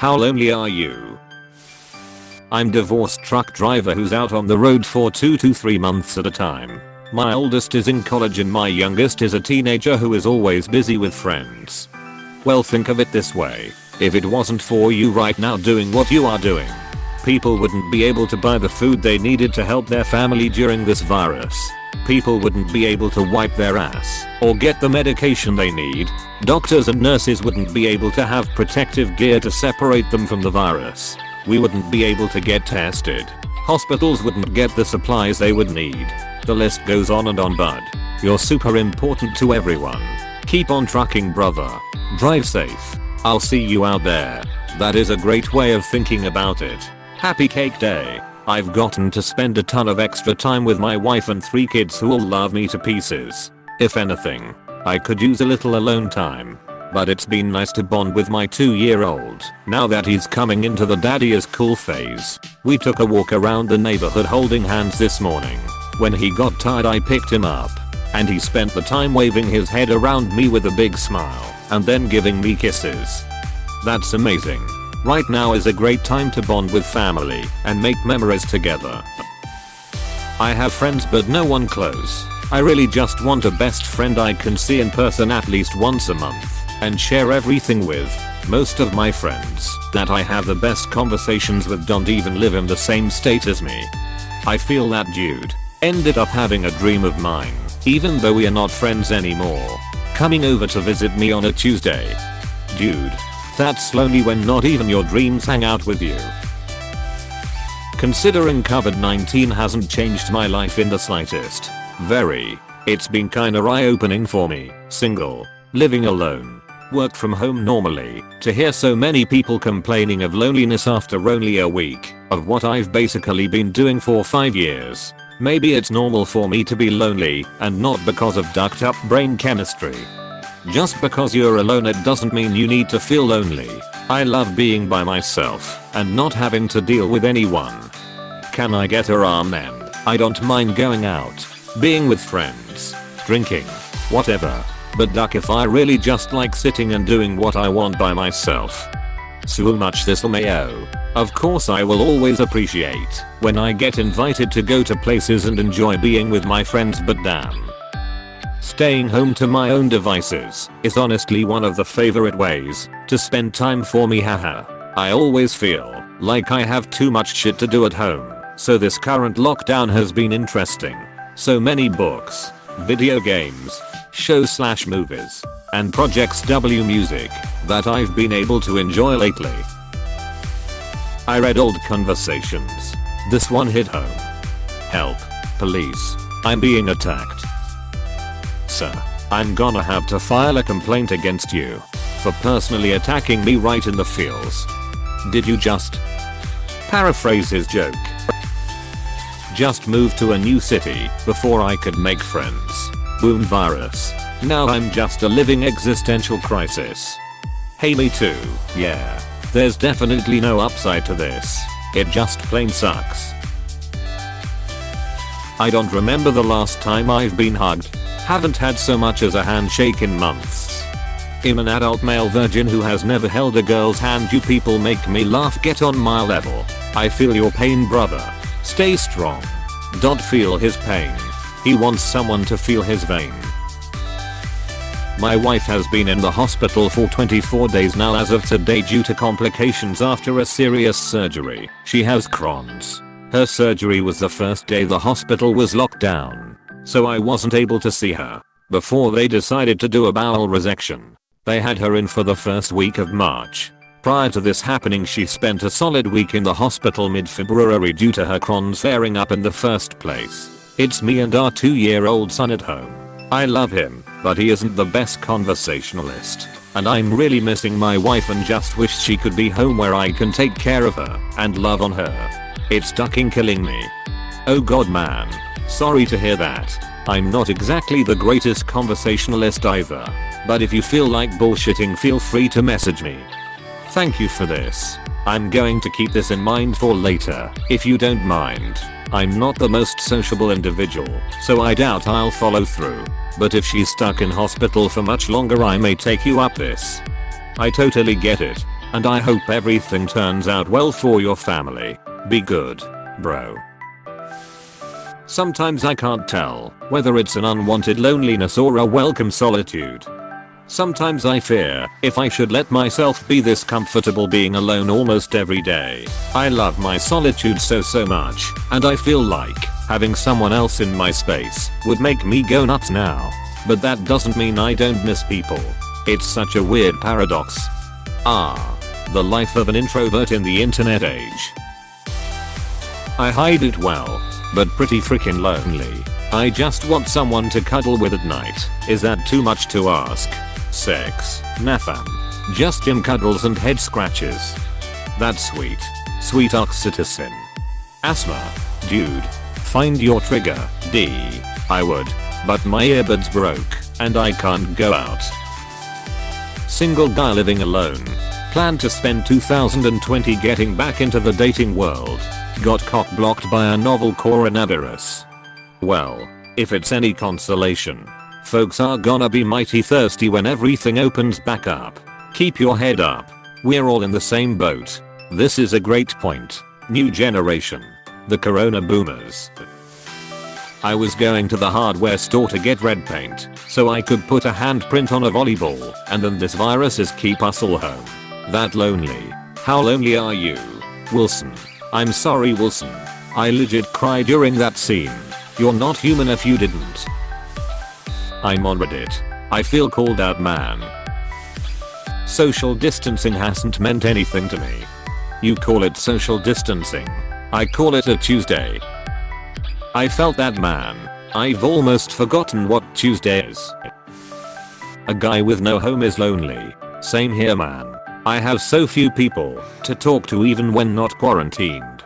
How lonely are you? I'm divorced truck driver who's out on the road for 2 to 3 months at a time. My oldest is in college and my youngest is a teenager who is always busy with friends. Well, think of it this way. If it wasn't for you right now doing what you are doing, people wouldn't be able to buy the food they needed to help their family during this virus. People wouldn't be able to wipe their ass or get the medication they need. Doctors and nurses wouldn't be able to have protective gear to separate them from the virus. We wouldn't be able to get tested. Hospitals wouldn't get the supplies they would need. The list goes on and on, bud. You're super important to everyone. Keep on trucking, brother. Drive safe. I'll see you out there. That is a great way of thinking about it. Happy Cake Day. I've gotten to spend a ton of extra time with my wife and 3 kids who all love me to pieces. If anything, I could use a little alone time. But it's been nice to bond with my 2-year-old now that he's coming into the daddy is cool phase. We took a walk around the neighborhood holding hands this morning. When he got tired I picked him up, and he spent the time waving his head around me with a big smile and then giving me kisses. That's amazing. Right now is a great time to bond with family and make memories together. I have friends but no one close. I really just want a best friend I can see in person at least once a month and share everything with. Most of my friends that I have the best conversations with don't even live in the same state as me. I feel that dude ended up having a dream of mine, even though we are not friends anymore, coming over to visit me on a Tuesday. Dude, that's lonely when not even your dreams hang out with you. Considering COVID-19 hasn't changed my life in the slightest. Very. It's been kinda eye-opening for me, single, living alone, work from home normally, to hear so many people complaining of loneliness after only a week of what I've basically been doing for 5 years. Maybe it's normal for me to be lonely and not because of ducked up brain chemistry. Just because you're alone it doesn't mean you need to feel lonely. I love being by myself and not having to deal with anyone. Can I get a amen? I don't mind going out, being with friends, drinking, whatever. But duck if I really just like sitting and doing what I want by myself. So much this mayo. Of course I will always appreciate when I get invited to go to places and enjoy being with my friends, but damn. Staying home to my own devices is honestly one of the favorite ways to spend time for me, haha. I always feel like I have too much shit to do at home, so this current lockdown has been interesting. So many books, video games, shows/movies, and Projects W music that I've been able to enjoy lately. I read Old Conversations. This one hit home. Help. Police. I'm being attacked. Sir, I'm gonna have to file a complaint against you for personally attacking me right in the feels. Did you just paraphrase his joke? Just moved to a new city before I could make friends. Boom virus. Now I'm just a living existential crisis. Hey, me too. Yeah. There's definitely no upside to this. It just plain sucks. I don't remember the last time I've been hugged. Haven't had so much as a handshake in months. I'm an adult male virgin who has never held a girl's hand. You people make me laugh. Get on my level. I feel your pain, brother. Stay strong. Don't feel his pain. He wants someone to feel his vein. My wife has been in the hospital for 24 days now as of today due to complications after a serious surgery. She has Crohn's. Her surgery was the first day the hospital was locked down, so I wasn't able to see her before they decided to do a bowel resection. They had her in for the first week of March. Prior to this happening, she spent a solid week in the hospital mid-February due to her Crohn's flaring up in the first place. It's me and our 2-year-old son at home. I love him, but he isn't the best conversationalist, and I'm really missing my wife and just wish she could be home where I can take care of her and love on her. It's fucking killing me. Oh god, man. Sorry to hear that. I'm not exactly the greatest conversationalist either, but if you feel like bullshitting, feel free to message me. Thank you for this. I'm going to keep this in mind for later, if you don't mind. I'm not the most sociable individual, so I doubt I'll follow through. But if she's stuck in hospital for much longer, I may take you up this. I totally get it. and I hope everything turns out well for your family. Be good, bro. Sometimes I can't tell whether it's an unwanted loneliness or a welcome solitude. Sometimes I fear if I should let myself be this comfortable being alone almost every day. I love my solitude so much, and I feel like having someone else in my space would make me go nuts now. But that doesn't mean I don't miss people. It's such a weird paradox. The life of an introvert in the internet age. I hide it well, but pretty freaking lonely. I just want someone to cuddle with at night. Is that too much to ask? Sex, natham. Just gym cuddles and head scratches. That's sweet. Sweet oxytocin. Asthma. Dude. Find your trigger. D. I would, but my earbuds broke, and I can't go out. Single guy living alone. Plan to spend 2020 getting back into the dating world. Got cock blocked by a novel coronavirus. Well, if it's any consolation, folks are gonna be mighty thirsty when everything opens back up. Keep your head up. We're all in the same boat. This is a great point. New generation. The corona boomers. I was going to the hardware store to get red paint so I could put a handprint on a volleyball, and then this virus is keep us all home. That lonely. How lonely are you? Wilson. I'm sorry, Wilson. I legit cried during that scene. You're not human if you didn't. I'm on Reddit. I feel called out, man. Social distancing hasn't meant anything to me. You call it social distancing. I call it a Tuesday. I felt that, man. I've almost forgotten what Tuesday is. A guy with no home is lonely. Same here, man. I have so few people to talk to even when not quarantined.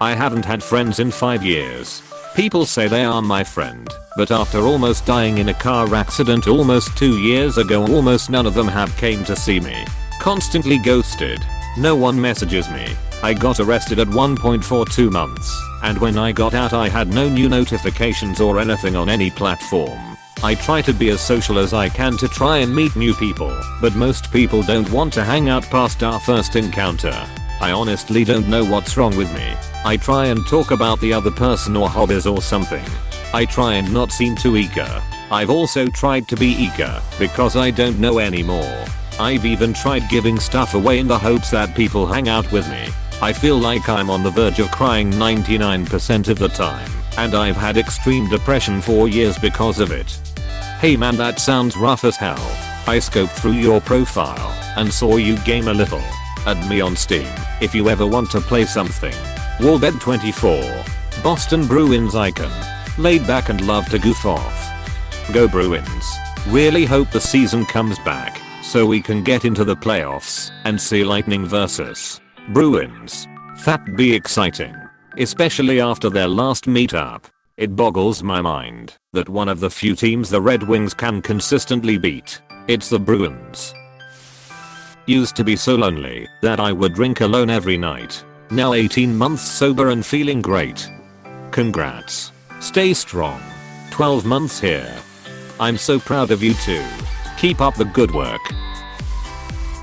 I haven't had friends in 5 years. People say they are my friend, but after almost dying in a car accident almost 2 years ago, almost none of them have came to see me. Constantly ghosted. No one messages me. I got arrested at 1 point for 2 months, and when I got out I had no new notifications or anything on any platform. I try to be as social as I can to try and meet new people, but most people don't want to hang out past our first encounter. I honestly don't know what's wrong with me. I try and talk about the other person or hobbies or something. I try and not seem too eager. I've also tried to be eager because I don't know anymore. I've even tried giving stuff away in the hopes that people hang out with me. I feel like I'm on the verge of crying 99% of the time, and I've had extreme depression for years because of it. Hey man, that sounds rough as hell. I scoped through your profile and saw you game a little. Add me on Steam if you ever want to play something. Warbed24. Boston Bruins icon. Laid back and love to goof off. Go Bruins. Really hope the season comes back so we can get into the playoffs and see Lightning versus Bruins. That'd be exciting. Especially after their last meetup. It boggles my mind that one of the few teams the Red Wings can consistently beat. It's the Bruins. Used to be so lonely that I would drink alone every night. Now 18 months sober and feeling great. Congrats. Stay strong. 12 months here. I'm so proud of you too. Keep up the good work.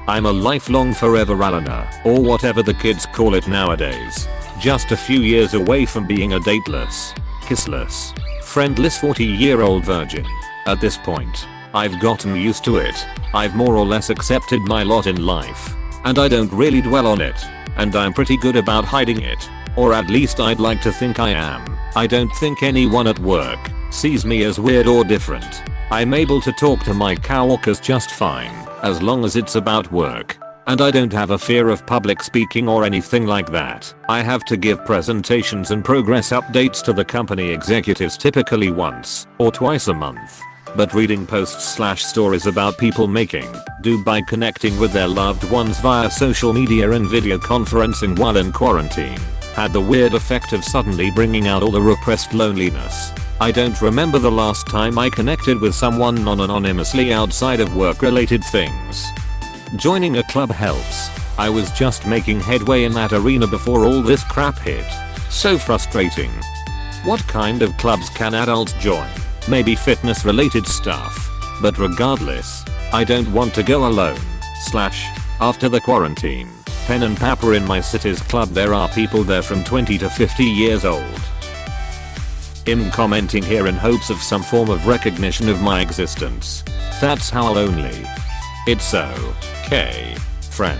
I'm a lifelong forever Alana, or whatever the kids call it nowadays. Just a few years away from being a dateless, kissless, friendless 40-year-old virgin. At this point, I've gotten used to it. I've more or less accepted my lot in life, and I don't really dwell on it, and I'm pretty good about hiding it, or at least I'd like to think I am. I don't think anyone at work sees me as weird or different. I'm able to talk to my coworkers just fine, as long as it's about work. And I don't have a fear of public speaking or anything like that. I have to give presentations and progress updates to the company executives typically once or twice a month. But reading posts/stories about people making do by connecting with their loved ones via social media and video conferencing while in quarantine had the weird effect of suddenly bringing out all the repressed loneliness. I don't remember the last time I connected with someone non-anonymously outside of work-related things. Joining a club helps. I was just making headway in that arena before all this crap hit. So frustrating. What kind of clubs can adults join? Maybe fitness related stuff. But regardless, I don't want to go alone. After the quarantine, pen and paper in my city's club, there are people there from 20 to 50 years old. I'm commenting here in hopes of some form of recognition of my existence. That's how lonely. It's okay, friend.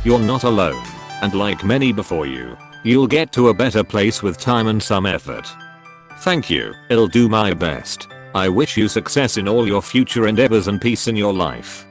You're not alone, and like many before you, you'll get to a better place with time and some effort. Thank you, I'll do my best. I wish you success in all your future endeavors and peace in your life.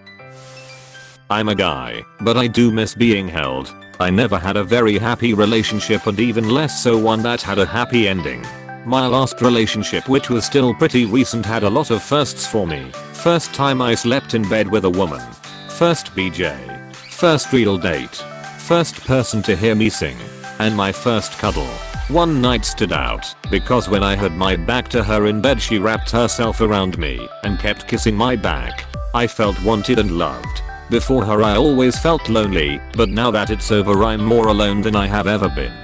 I'm a guy, but I do miss being held. I never had a very happy relationship, and even less so one that had a happy ending. My last relationship, which was still pretty recent, had a lot of firsts for me. First time I slept in bed with a woman. First BJ. First real date. First person to hear me sing. And my first cuddle. One night stood out because when I had my back to her in bed, she wrapped herself around me and kept kissing my back. I felt wanted and loved. Before her I always felt lonely, but now that it's over I'm more alone than I have ever been.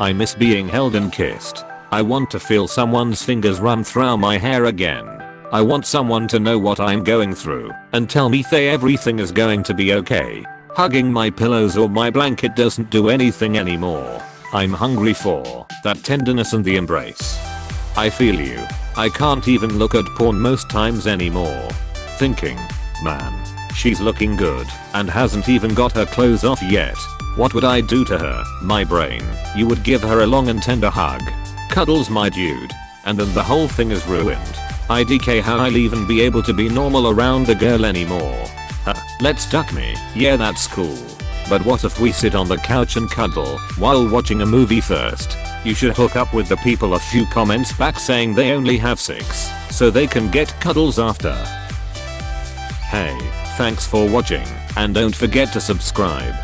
I miss being held and kissed. I want to feel someone's fingers run through my hair again. I want someone to know what I'm going through and tell me everything is going to be okay. Hugging my pillows or my blanket doesn't do anything anymore. I'm hungry for that tenderness and the embrace. I feel you. I can't even look at porn most times anymore. Thinking, man, she's looking good and hasn't even got her clothes off yet. What would I do to her? My brain. You would give her a long and tender hug. Cuddles, my dude. And then the whole thing is ruined. IDK, how I'll even be able to be normal around a girl anymore. Let's duck me. Yeah, that's cool. But what if we sit on the couch and cuddle while watching a movie first? You should hook up with the people a few comments back saying they only have 6, so they can get cuddles after. Hey, thanks for watching, and don't forget to subscribe.